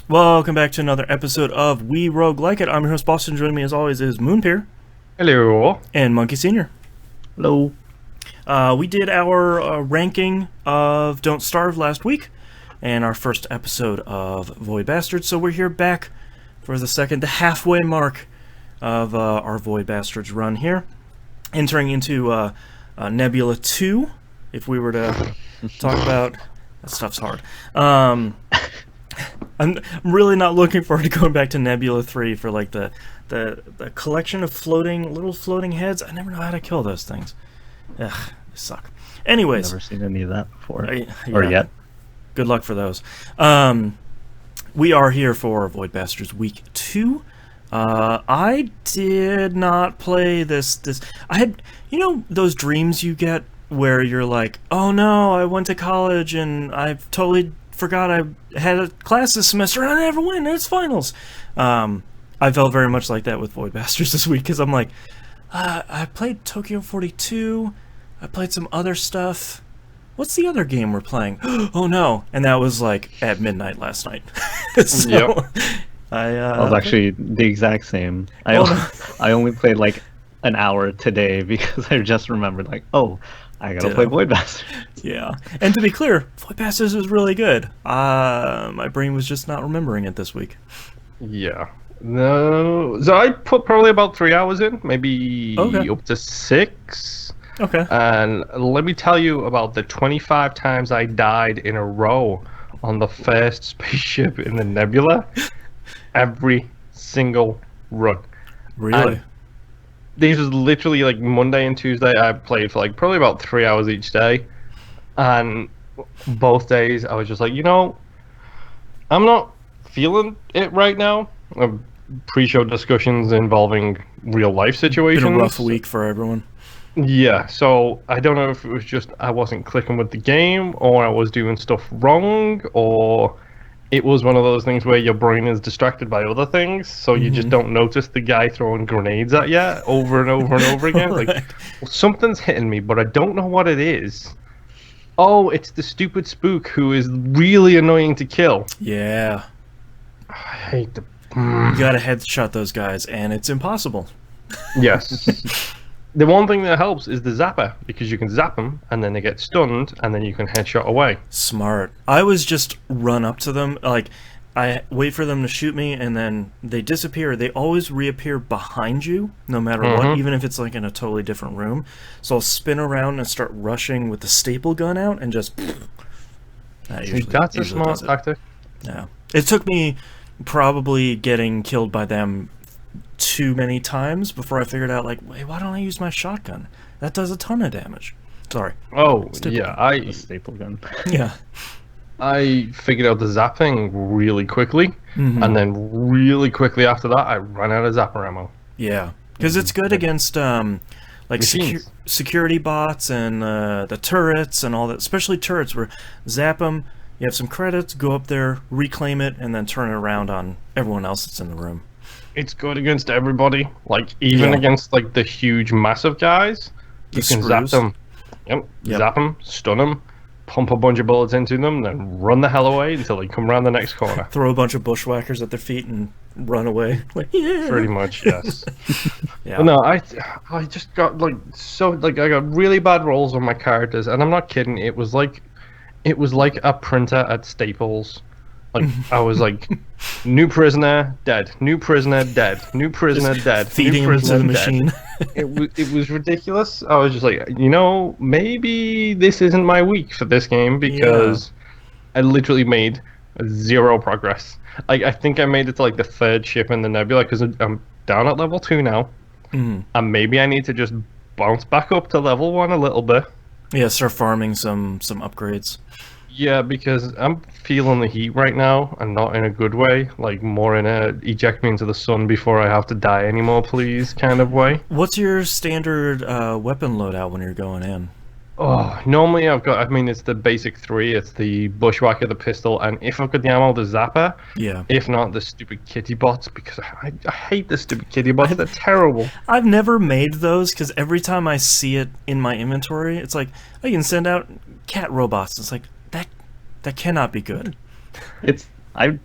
Welcome back to another episode of We Roguelike It. I'm your host, Boston. Joining me as always is Moonpeer. Hello. And Monkey Senior. Hello. We did our ranking of Don't Starve last week, and our first episode of Void Bastards, so we're here back for the halfway mark of our Void Bastards run here, entering into Nebula 2, if we were to talk about... That stuff's hard. I'm really not looking forward to going back to Nebula 3 for like the collection of little floating heads. I never know how to kill those things. Ugh, they suck. Anyways. Never seen any of that before. Or yet. Good luck for those. We are here for Void Bastards Week 2. I did not play this. I had, those dreams you get where you're like, oh no, I went to college and I totally forgot I had a class this semester and I never went, and it's finals. I felt very much like that with Void Bastards this week, because I'm like, I played Tokyo 42, I played some other stuff. What's the other game we're playing? Oh no. And that was like at midnight last night. So, yep. I was actually the exact same. I only played like an hour today because I just remembered, like, oh, I gotta play Void Bastards. Yeah. And to be clear, Void Bastards was really good. My brain was just not remembering it this week. Yeah. No. So I put probably about 3 hours in, maybe up to 6. Okay. And let me tell you about the 25 times I died in a row on the first spaceship in the Nebula. Every single run. Really? And these was literally like Monday and Tuesday. I played for like probably about 3 hours each day, and both days I was just like, I'm not feeling it right now. Pre-show discussions involving real life situations. Been a rough week for everyone. Yeah, so I don't know if it was just I wasn't clicking with the game, or I was doing stuff wrong, or it was one of those things where your brain is distracted by other things, so you just don't notice the guy throwing grenades at you over and over and over again. Right. Like, something's hitting me, but I don't know what it is. Oh, it's the stupid spook who is really annoying to kill. Yeah. I hate the... You gotta headshot those guys, and it's impossible. Yes. The one thing that helps is the zapper, because you can zap them, and then they get stunned, and then you can headshot away. Smart. I was just run up to them, like, I wait for them to shoot me, and then they disappear. They always reappear behind you, no matter what, even if it's like in a totally different room. So I'll spin around and start rushing with the staple gun out, and just... That's a smart tactic. Yeah. It took me probably getting killed by them too many times before I figured out, like, wait, why don't I use my shotgun? That does a ton of damage. Sorry. Oh, Staple yeah, The staple gun. Yeah. I figured out the zapping really quickly, and then really quickly after that, I ran out of zapper ammo. Yeah, because it's good against like security bots and the turrets and all that, especially turrets where zap them, you have some credits, go up there, reclaim it, and then turn it around on everyone else that's in the room. It's good against everybody, like even against like the huge massive guys. You can zap them. Yep. Zap them, stun them, pump a bunch of bullets into them, then run the hell away until they come around the next corner. Throw a bunch of bushwhackers at their feet and run away. Like, yeah. Pretty much, yes. Yeah. But no, I just got I got really bad rolls on my characters, and I'm not kidding. It was like a printer at Staples. Like, I was like, new prisoner, dead. New prisoner, dead. New prisoner, dead. Feeding new prisoner, him to the dead. machine. It was ridiculous. I was just like, maybe this isn't my week for this game, because I literally made 0 progress. Like, I think I made it to like the 3rd ship in the Nebula, because I'm down at level 2 now, and maybe I need to just bounce back up to level 1 a little bit. Yeah, start farming some upgrades. Yeah, because I'm feeling the heat right now, and not in a good way, like more in a eject me into the sun before I have to die anymore, please kind of way. What's your standard weapon loadout when you're going in? Oh, normally it's the basic 3. It's the bushwhacker, the pistol, and if I've got the ammo, the zapper. Yeah. If not, the stupid kitty bots, because I hate the stupid kitty bots. They're terrible. I've never made those, because every time I see it in my inventory, it's like, oh, you can send out cat robots. It's like, that cannot be good. I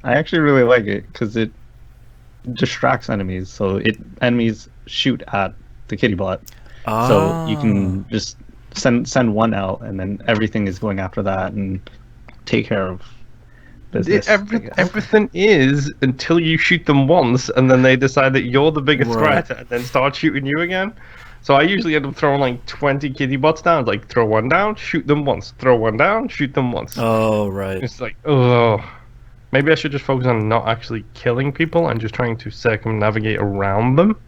I actually really like it because it distracts enemies. So enemies shoot at the kitty bot. So you can just send one out, and then everything is going after that and take care of business. Everything is until you shoot them once, and then they decide that you're the bigger threat, and then start shooting you again. So I usually end up throwing like 20 kitty bots down. Like throw one down, shoot them once. Throw one down, shoot them once. Oh, right. It's like, oh, maybe I should just focus on not actually killing people and just trying to circumnavigate around them.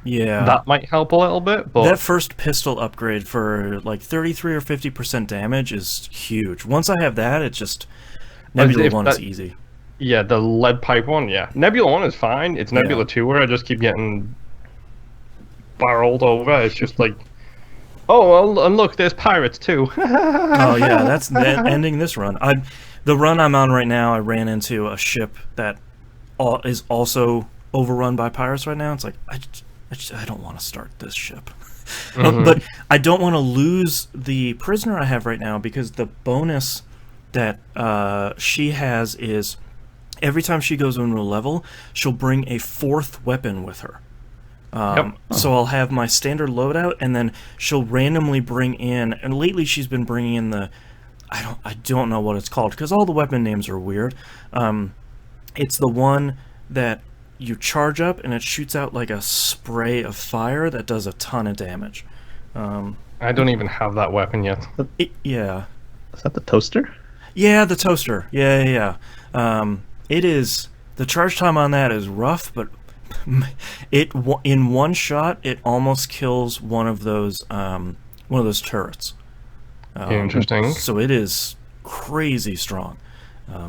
Yeah. That might help a little bit, but... That first pistol upgrade for like 33 or 50% damage is huge. Once I have that, it's just... Nebula 1 is easy. Yeah, the lead pipe one, yeah. Nebula 1 is fine. It's Nebula 2 where I just keep getting barreled over. It's just like... Oh, well, and look, there's pirates too. Oh, yeah, that's ending this run. The run I'm on right now, I ran into a ship that is also overrun by pirates right now. It's like, I don't want to start this ship. But I don't want to lose the prisoner I have right now, because the bonus that she has is every time she goes into a level, she'll bring a 4th weapon with her. So I'll have my standard loadout, and then she'll randomly bring in, and lately she's been bringing in the, I don't know what it's called, because all the weapon names are weird. It's the one that you charge up, and it shoots out like a spray of fire that does a ton of damage. I don't even have that weapon yet. Yeah. Is that the toaster? Yeah, the toaster. Yeah. It is, the charge time on that is rough, but in one shot it almost kills one of those turrets. Interesting. So it is crazy strong.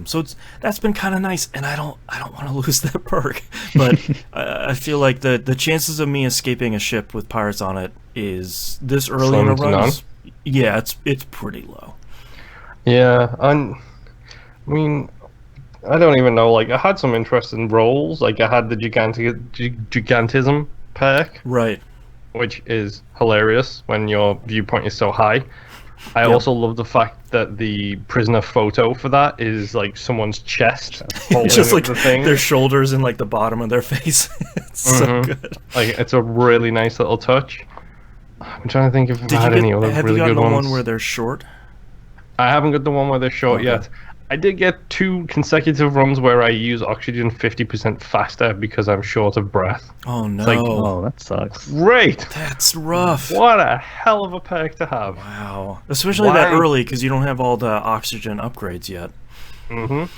So that's been kind of nice, and I don't want to lose that perk. But I feel like the chances of me escaping a ship with pirates on it is this early in a run. Yeah, it's pretty low. Yeah, I mean, I don't even know. Like, I had some interesting roles. Like, I had the gigantism perk, right, which is hilarious when your viewpoint is so high. I also love the fact that the prisoner photo for that is like someone's chest, it's just like their shoulders and like the bottom of their face. It's so good. Like, it's a really nice little touch. I'm trying to think if I've had any other really good ones. Have you gotten the one where they're short? I haven't got the one where they're short yet. I did get 2 consecutive runs where I use oxygen 50% faster because I'm short of breath. Oh no! Like, oh, that sucks. Great. That's rough. What a hell of a perk to have. Wow, especially that early, because you don't have all the oxygen upgrades yet.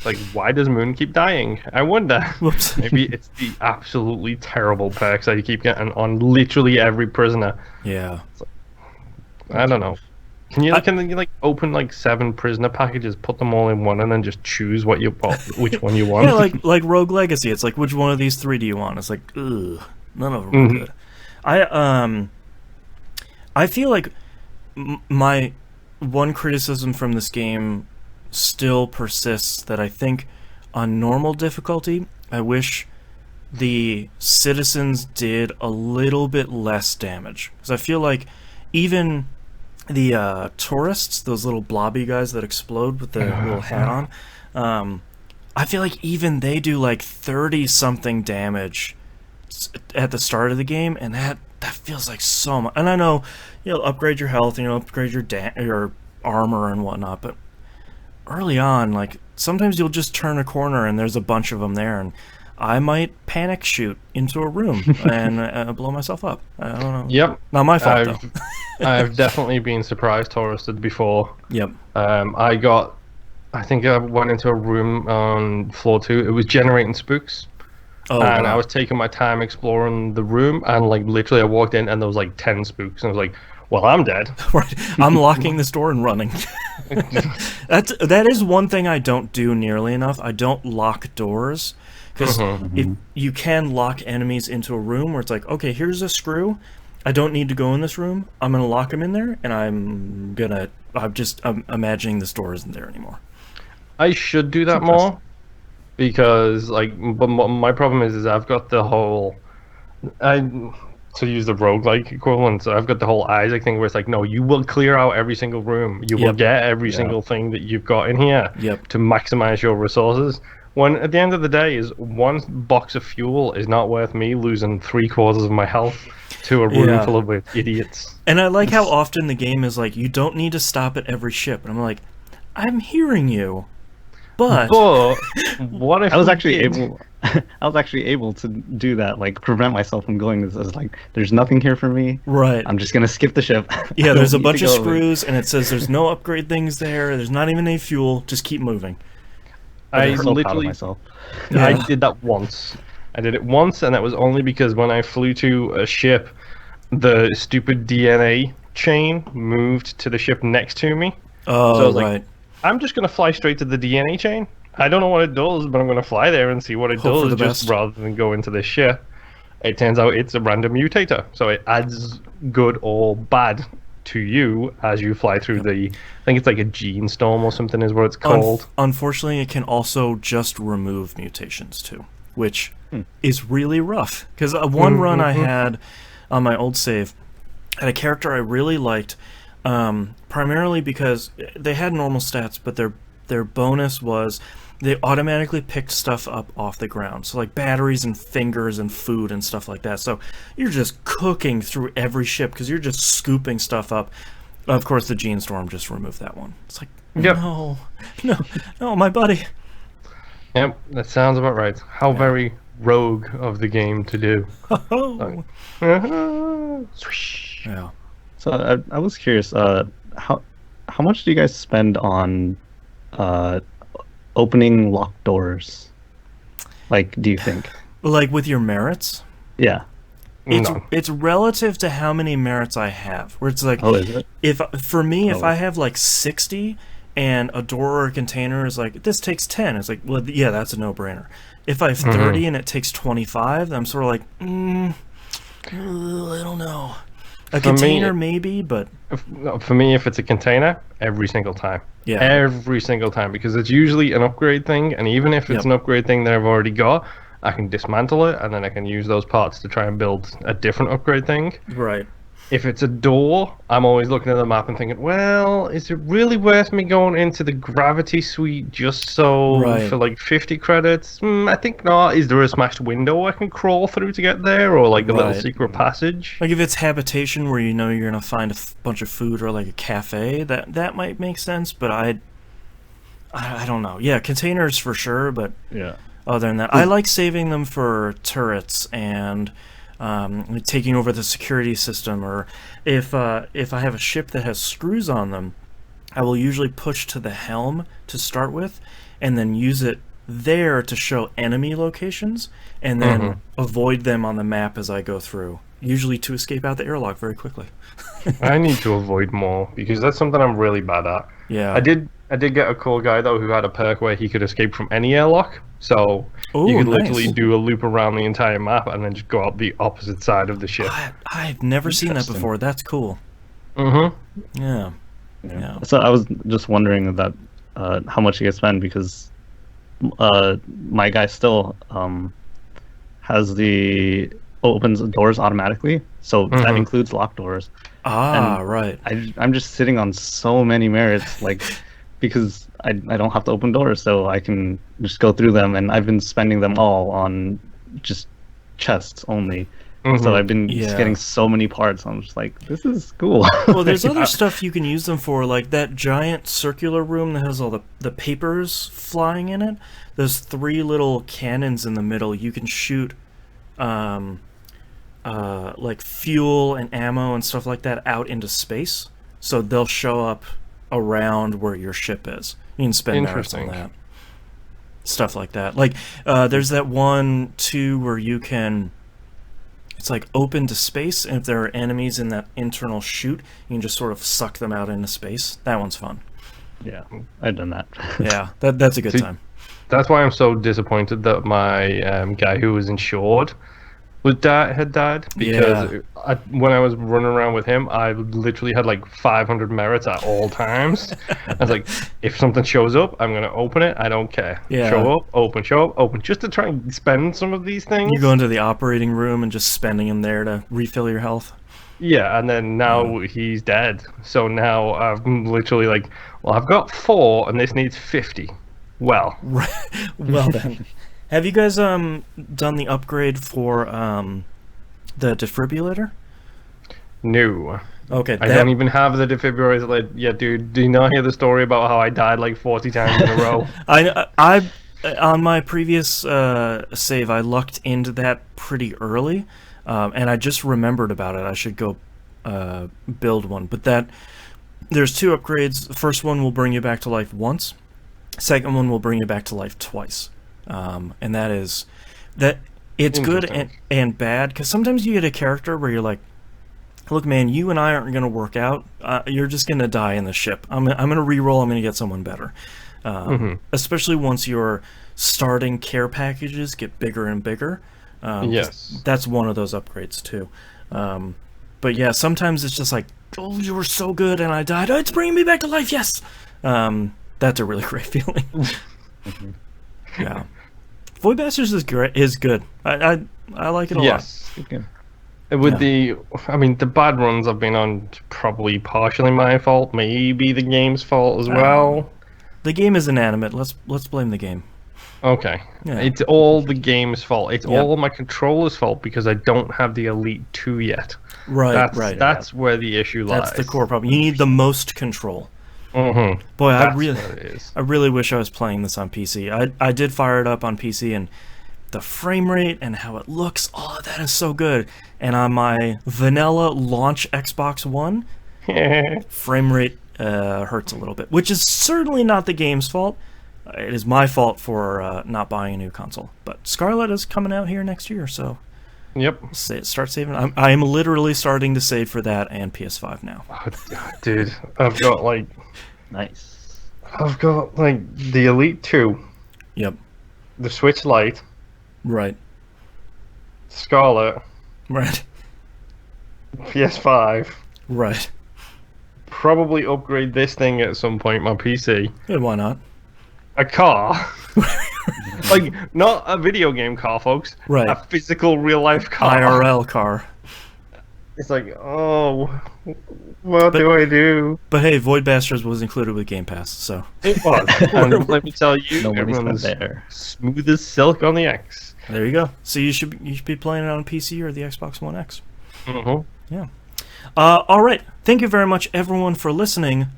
Like, why does Moon keep dying? I wonder. Whoops. Maybe it's the absolutely terrible perks that you keep getting on literally every prisoner. Yeah. I don't know. Can you like open like 7 prisoner packages, put them all in one, and then just choose which one you want? Yeah, like Rogue Legacy. It's like, which one of these 3 do you want? It's like, ugh, none of them are good. I feel like my one criticism from this game still persists, that I think on normal difficulty, I wish the citizens did a little bit less damage, because I feel like even the tourists, those little blobby guys that explode with the little hat on, I feel like even they do like 30-something damage at the start of the game, and that feels like so much. And I know, upgrade your health, upgrade your armor and whatnot, but early on, like, sometimes you'll just turn a corner and there's a bunch of them there, and I might panic shoot into a room and blow myself up. I don't know. Yep. Not my fault, though. I've definitely been surprise touristed before. Yep. I think I went into a room on floor 2. It was generating spooks. And I was taking my time exploring the room, and like literally I walked in and there was like 10 spooks, and I was like, well, I'm dead. Right. I'm locking this door and running. That is one thing I don't do nearly enough. I don't lock doors. Because if you can lock enemies into a room where it's like, okay, here's a screw, I don't need to go in this room, I'm going to lock them in there, and I'm imagining this door isn't there anymore. I should do that more, because like, but my problem is I've got the whole, to use the roguelike equivalent, so I've got the whole Isaac thing where it's like, no, you will clear out every single room, you will get every single thing that you've got in here to maximize your resources. When at the end of the day, is one box of fuel is not worth me losing 3/4 of my health to a room Yeah. full of idiots. And I like how often the game is like, you don't need to stop at every ship. And I'm like, I'm hearing you, but But what if I was we actually did? able. I was actually able to do that, like prevent myself from going. This is like, there's nothing here for me. right. I'm just gonna skip the ship. Yeah, I there's a don't need bunch to of go. screws, and it says there's no upgrade things there. There's not even any fuel. Just keep moving. I I'm so proud of literally myself. Yeah. I did that once. I did it once, and that was only because when I flew to a ship, the stupid DNA chain moved to the ship next to me. Oh, So I was like, right. I'm just gonna fly straight to the DNA chain. I don't know what it does, but I'm gonna fly there and see what it Hope for does, the just best. rather than go into this ship. It turns out it's a random mutator, so it adds good or bad to you as you fly through the. I think it's like a gene storm or something is what it's called. Unfortunately, it can also just remove mutations too, which is really rough. Because one run I had on my old save had a character I really liked, primarily because they had normal stats, but their bonus was they automatically picked stuff up off the ground. So like batteries and fingers and food and stuff like that. So you're just cooking through every ship because you're just scooping stuff up. Of course, the Gene Storm just removed that one. It's like, Yep. no, my buddy. Yep, that sounds about right. How very rogue of the game to do. Oh. Swish. Yeah. So I was curious, how much do you guys spend on opening locked doors? Like, do you think? Like with your merits, Yeah. No. it's relative to how many merits I have. Where it's like, Oh, is it? if for me, if Oh. I have like 60 and a door or a container is like, this takes 10, it's like, well, yeah, that's a no-brainer. If I have 30 and it takes 25, I'm sort of like, I don't know. A For me, container maybe, but No, for me, if it's a container, every single time. yeah. Every single time, because it's usually an upgrade thing, and even if it's Yep. an upgrade thing that I've already got, I can dismantle it, and then I can use those parts to try and build a different upgrade thing. Right. If it's a door, I'm always looking at the map and thinking, well, is it really worth me going into the gravity suite just so Right. for like 50 credits? I think not. Is there a smashed window I can crawl through to get there, or like a little Right. secret passage? Like if it's habitation where you know you're gonna find a bunch of food or like a cafe, that might make sense. But I don't know. Yeah, containers for sure. But Yeah. other than that, I like saving them for turrets and like taking over the security system. Or if I have a ship that has screws on them, I will usually push to the helm to start with, and then use it there to show enemy locations, and then avoid them on the map as I go through. Usually to escape out the airlock very quickly. I need to avoid more because that's something I'm really bad at. Yeah. I did get a cool guy though who had a perk where he could escape from any airlock. So Ooh, you could nice. literally do a loop around the entire map and then just go out the opposite side of the ship. I've never seen that Interesting. before. That's cool. Mm-hmm. Yeah. Yeah. So I was just wondering that how much you guys spend, because my guy still has the opens doors automatically, so that includes locked doors. Ah, And right. I'm just sitting on so many merits, like, because I don't have to open doors, so I can just go through them, and I've been spending them all on just chests only. So I've been just Yeah. getting so many parts. I'm just like, this is cool. Well, there's other stuff you can use them for, like that giant circular room that has all the papers flying in it. Those 3 little cannons in the middle, you can shoot like fuel and ammo and stuff like that out into space. So they'll show up around where your ship is. You can spend merits on Interesting. that. Stuff like that. Like, there's that one, too, where you can... It's like open to space, and if there are enemies in that internal chute, you can just sort of suck them out into space. That one's fun. Yeah, I've done that. Yeah, that's a good See, time. That's why I'm so disappointed that my guy who was insured had died, because when I was running around with him, I literally had like 500 merits at all times. I was like, if something shows up, I'm gonna open it. I don't care. Yeah. Show up, open, just to try and spend some of these things. You go into the operating room and just spending them there to refill your health. Yeah, and then now he's dead. So now I'm literally like, well, I've got 4, and this needs 50. Well. Well then, have you guys done the upgrade for the defibrillator? No. Okay, I don't even have the defibrillator yet, dude. Do you not hear the story about how I died like 40 times in a row? I on my previous save, I lucked into that pretty early, and I just remembered about it. I should go build one. But there's 2 upgrades. The first one will bring you back to life once. Second one will bring you back to life twice. And that is that it's good and bad, because sometimes you get a character where you're like, look, man, you and I aren't going to work out. You're just going to die in the ship. I'm going to reroll. I'm going to get someone better. Especially once your starting care packages get bigger and bigger. Yes. That's one of those upgrades, too. But yeah, sometimes it's just like, oh, you were so good and I died. Oh, it's bringing me back to life, yes! That's a really great feeling. Yeah. Void Bastards is good. I like it a lot. Yes. With the bad runs I've been on, probably partially my fault, maybe the game's fault as well. The game is inanimate. Let's blame the game. Okay. Yeah. It's all the game's fault. It's all my controller's fault because I don't have the Elite 2 yet. Right, That's where the issue lies. That's the core problem. You need the most control. Mm-hmm. Boy, I really wish I was playing this on PC. I did fire it up on PC, and the frame rate and how it looks, all of that is so good. And on my vanilla launch Xbox One, frame rate hurts a little bit, which is certainly not the game's fault. It is my fault for not buying a new console. But Scarlet is coming out here next year, so yep. Start saving. I am literally starting to save for that and PS5 now. Oh, dude, I've got like Nice. I've got like the Elite 2. Yep. The Switch Lite. Right. Scarlet. Right. PS5. Right. Probably upgrade this thing at some point, my PC. Yeah, why not? A car. Like, not a video game car, folks. Right. A physical, real-life car. IRL car. It's like, oh, what do I do? But hey, Void Bastards was included with Game Pass, so... It was. And let me tell you, No it money's runs spent there. smooth as silk on the X. There you go. So you should be playing it on PC or the Xbox One X. Mm-hmm. Yeah. All right. Thank you very much, everyone, for listening.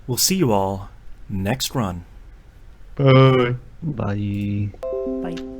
We'll see you all next run. Bye. Bye. Bye.